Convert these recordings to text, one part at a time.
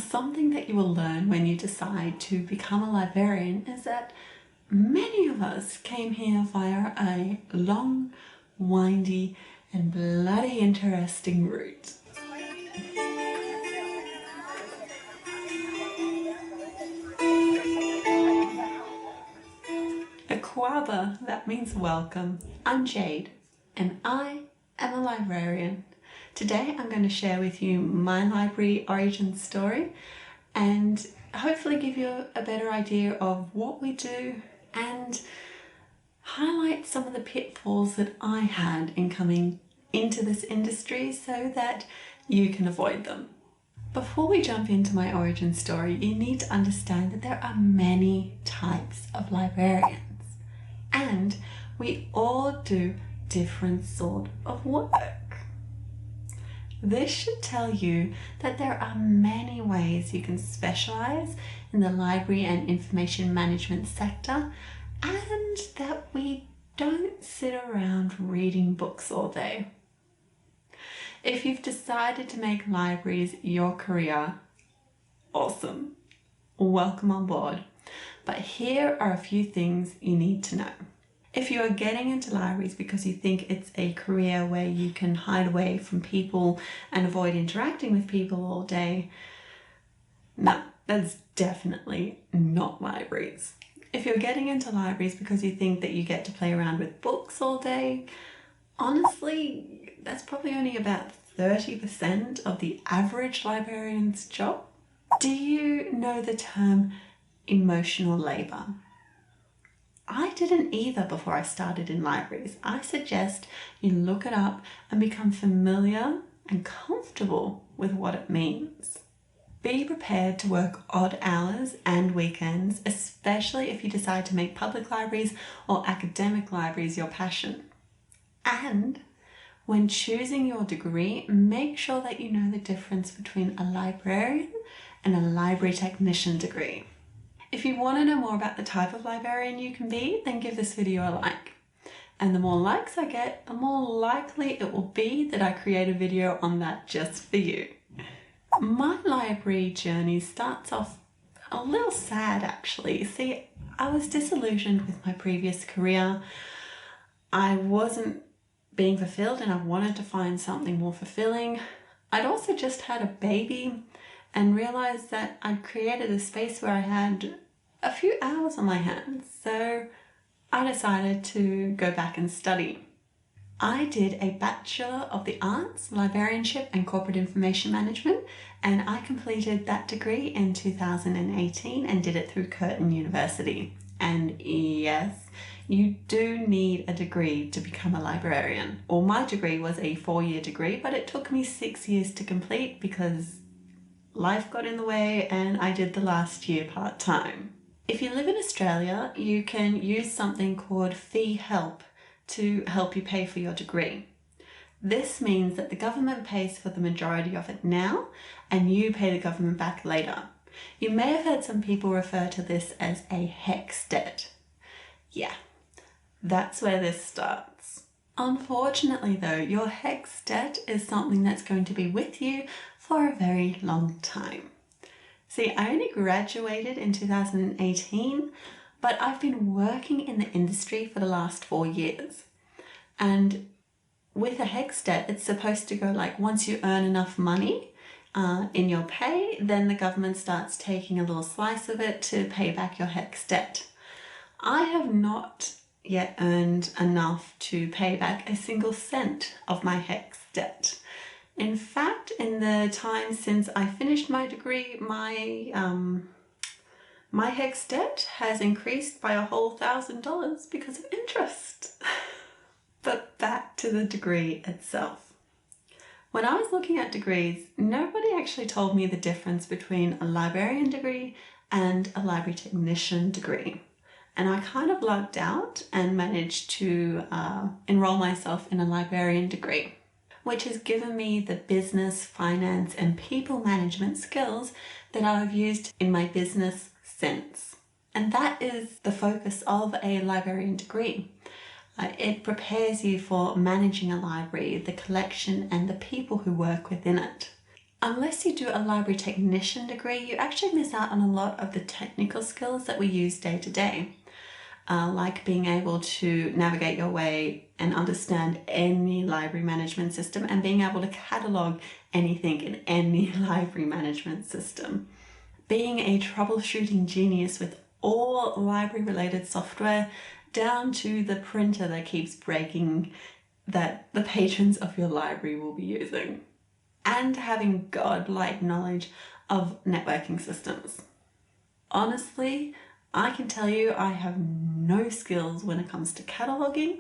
Something that you will learn when you decide to become a librarian is that many of us came here via a long, windy and bloody interesting route. A Kwaba, that means welcome. I'm Jade and I am a librarian. Today I'm going to share with you my library origin story and hopefully give you a better idea of what we do and highlight some of the pitfalls that I had in coming into this industry so that you can avoid them. Before we jump into my origin story, you need to understand that there are many types of librarians and we all do different sort of work. This should tell you that there are many ways you can specialize in the library and information management sector and that we don't sit around reading books all day. If you've decided to make libraries your career, awesome, welcome on board. But here are a few things you need to know. If you are getting into libraries because you think it's a career where you can hide away from people and avoid interacting with people all day, no, that's definitely not libraries. If you're getting into libraries because you think that you get to play around with books all day, honestly, that's probably only about 30% of the average librarian's job. Do you know the term emotional labor? I didn't either before I started in libraries. I suggest you look it up and become familiar and comfortable with what it means. Be prepared to work odd hours and weekends, especially if you decide to make public libraries or academic libraries your passion. And when choosing your degree, make sure that you know the difference between a librarian and a library technician degree. If you want to know more about the type of librarian you can be, then give this video a like. And the more likes I get, the more likely it will be that I create a video on that just for you. My library journey starts off a little sad actually. See, I was disillusioned with my previous career. I wasn't being fulfilled and I wanted to find something more fulfilling. I'd also just had a baby and realized that I'd created a space where I had a few hours on my hands, so I decided to go back and study. I did a Bachelor of the Arts, Librarianship and Corporate Information Management, and I completed that degree in 2018 and did it through Curtin University. And yes, you do need a degree to become a librarian. Well, my degree was a 4-year degree, but it took me 6 years to complete because life got in the way and I did the last year part-time. If you live in Australia, you can use something called fee help to help you pay for your degree. This means that the government pays for the majority of it now and you pay the government back later. You may have heard some people refer to this as a HECS debt. Yeah, that's where this starts. Unfortunately though, your HECS debt is something that's going to be with you for a very long time. See, I only graduated in 2018, but I've been working in the industry for the last 4 years. And with a HECS debt, it's supposed to go like once you earn enough money in your pay, then the government starts taking a little slice of it to pay back your HECS debt. I have not yet earned enough to pay back a single cent of my HECS debt. In fact, in the time since I finished my degree, my HECS debt has increased by a whole $1,000 because of interest. But back to the degree itself. When I was looking at degrees, nobody actually told me the difference between a librarian degree and a library technician degree. And I kind of lucked out and managed to enroll myself in a librarian degree, which has given me the business, finance, and people management skills that I've used in my business since. And that is the focus of a librarian degree. It prepares you for managing a library, the collection, and the people who work within it. Unless you do a library technician degree, you actually miss out on a lot of the technical skills that we use day to day. Like being able to navigate your way and understand any library management system and being able to catalogue anything in any library management system. Being a troubleshooting genius with all library related software down to the printer that keeps breaking that the patrons of your library will be using. And having godlike knowledge of networking systems. Honestly, I can tell you I have no skills when it comes to cataloguing,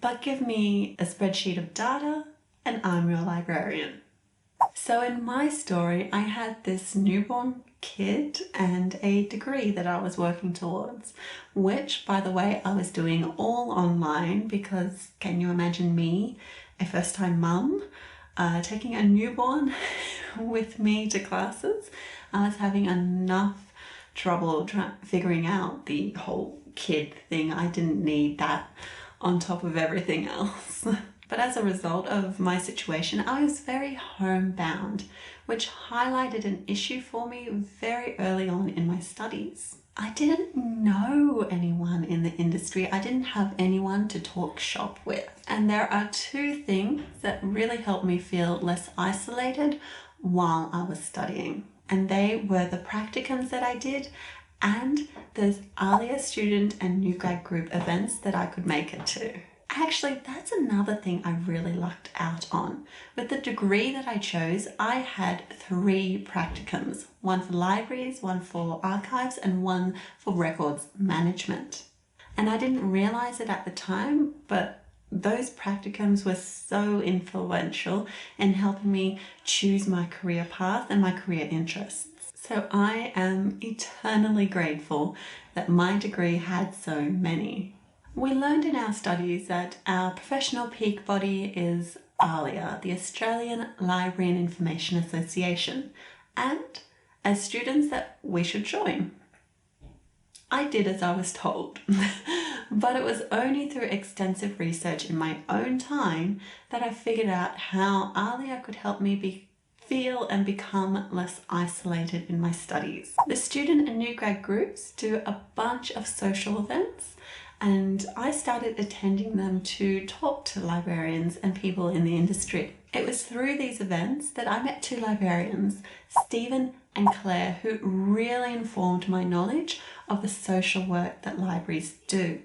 but give me a spreadsheet of data and I'm your librarian. So in my story, I had this newborn kid and a degree that I was working towards, which, by the way, I was doing all online because can you imagine me, a first-time mum, taking a newborn with me to classes? I was having enough trouble figuring out the whole kid thing. I didn't need that on top of everything else. But as a result of my situation, I was very homebound, which highlighted an issue for me very early on in my studies. I didn't know anyone in the industry. I didn't have anyone to talk shop with. And there are two things that really helped me feel less isolated while I was studying. And they were the practicums that I did and those ALIA student and new grad group events that I could make it to. Actually, that's another thing I really lucked out on. With the degree that I chose, I had 3 practicums, one for libraries, one for archives, and one for records management. And I didn't realize it at the time, but those practicums were so influential in helping me choose my career path and my career interests. So I am eternally grateful that my degree had so many. We learned in our studies that our professional peak body is ALIA, the Australian Library and Information Association, and as students that we should join. I did as I was told, but it was only through extensive research in my own time that I figured out how ALIA could help me feel and become less isolated in my studies. The student and new grad groups do a bunch of social events, and I started attending them to talk to librarians and people in the industry. It was through these events that I met 2 librarians, Stephen and Claire, who really informed my knowledge of the social work that libraries do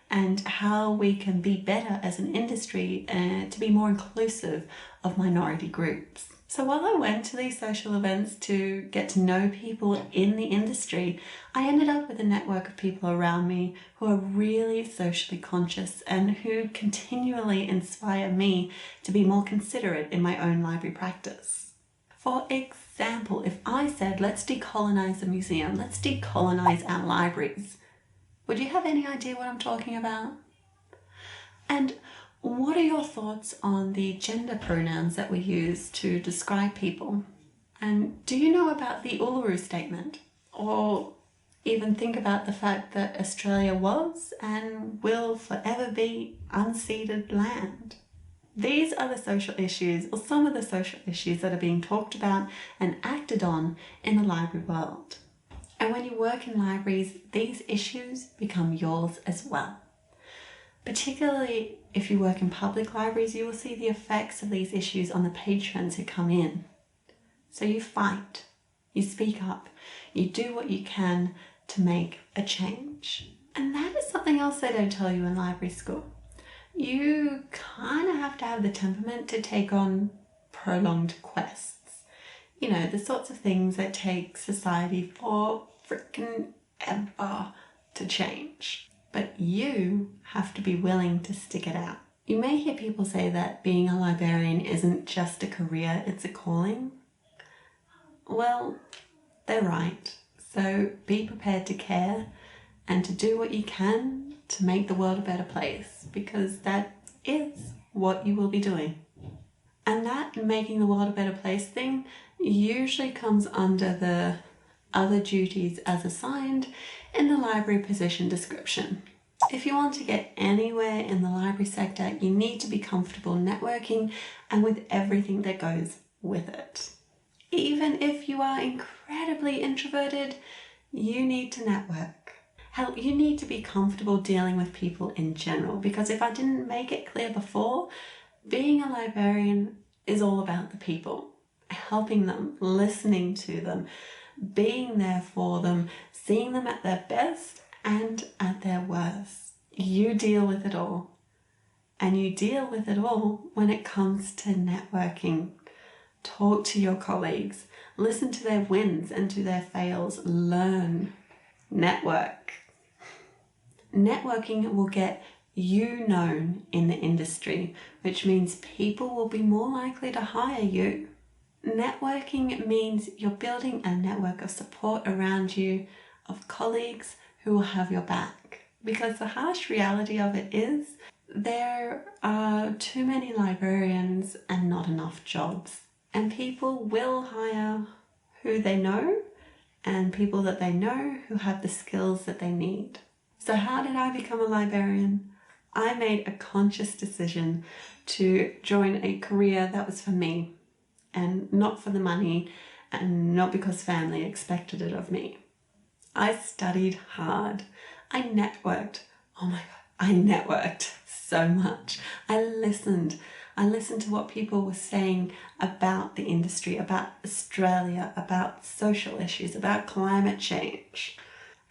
and how we can be better as an industry to be more inclusive of minority groups. So while I went to these social events to get to know people in the industry, I ended up with a network of people around me who are really socially conscious and who continually inspire me to be more considerate in my own library practice. For example, if I said, let's decolonize the museum, let's decolonize our libraries, would you have any idea what I'm talking about? And what are your thoughts on the gender pronouns that we use to describe people? And do you know about the Uluru Statement? Or even think about the fact that Australia was and will forever be unceded land? These are the social issues, or some of the social issues that are being talked about and acted on in the library world. And when you work in libraries, these issues become yours as well. Particularly if you work in public libraries, you will see the effects of these issues on the patrons who come in. So you fight, you speak up, you do what you can to make a change. And that is something else they don't tell you in library school. You kind of have to have the temperament to take on prolonged quests. You know, the sorts of things that take society for frickin' ever to change. But you have to be willing to stick it out. You may hear people say that being a librarian isn't just a career, it's a calling. Well, they're right. So be prepared to care and to do what you can to make the world a better place, because that is what you will be doing. And that making the world a better place thing usually comes under the other duties as assigned in the library position description. If you want to get anywhere in the library sector, you need to be comfortable networking and with everything that goes with it. Even if you are incredibly introverted, you need to network. Hell, you need to be comfortable dealing with people in general, because if I didn't make it clear before, being a librarian is all about the people, helping them, listening to them, being there for them, seeing them at their best and at their worst. You deal with it all. And you deal with it all when it comes to networking. Talk to your colleagues, listen to their wins and to their fails, learn, network. Networking will get you known in the industry, which means people will be more likely to hire you. Networking means you're building a network of support around you, of colleagues who will have your back. Because the harsh reality of it is, there are too many librarians and not enough jobs. And people will hire who they know and people that they know who have the skills that they need. So how did I become a librarian? I made a conscious decision to join a career that was for me and not for the money and not because family expected it of me. I studied hard. I networked. Oh my God, I networked so much. I listened to what people were saying about the industry, about Australia, about social issues, about climate change.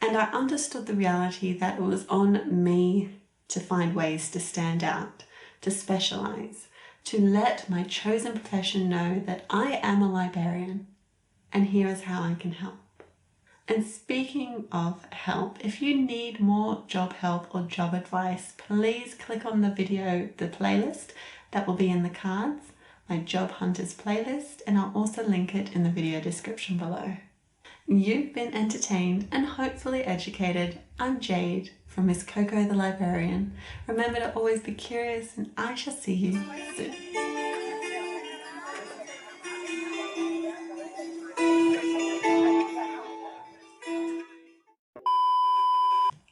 And I understood the reality that it was on me to find ways to stand out, to specialize, to let my chosen profession know that I am a librarian and here is how I can help. And speaking of help, if you need more job help or job advice, please click on the playlist that will be in the cards, my Job Hunters playlist, and I'll also link it in the video description below. You've been entertained and hopefully educated. I'm Jade from Misskoko the Librarian. Remember to always be curious, and I shall see you soon.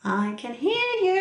I can hear you.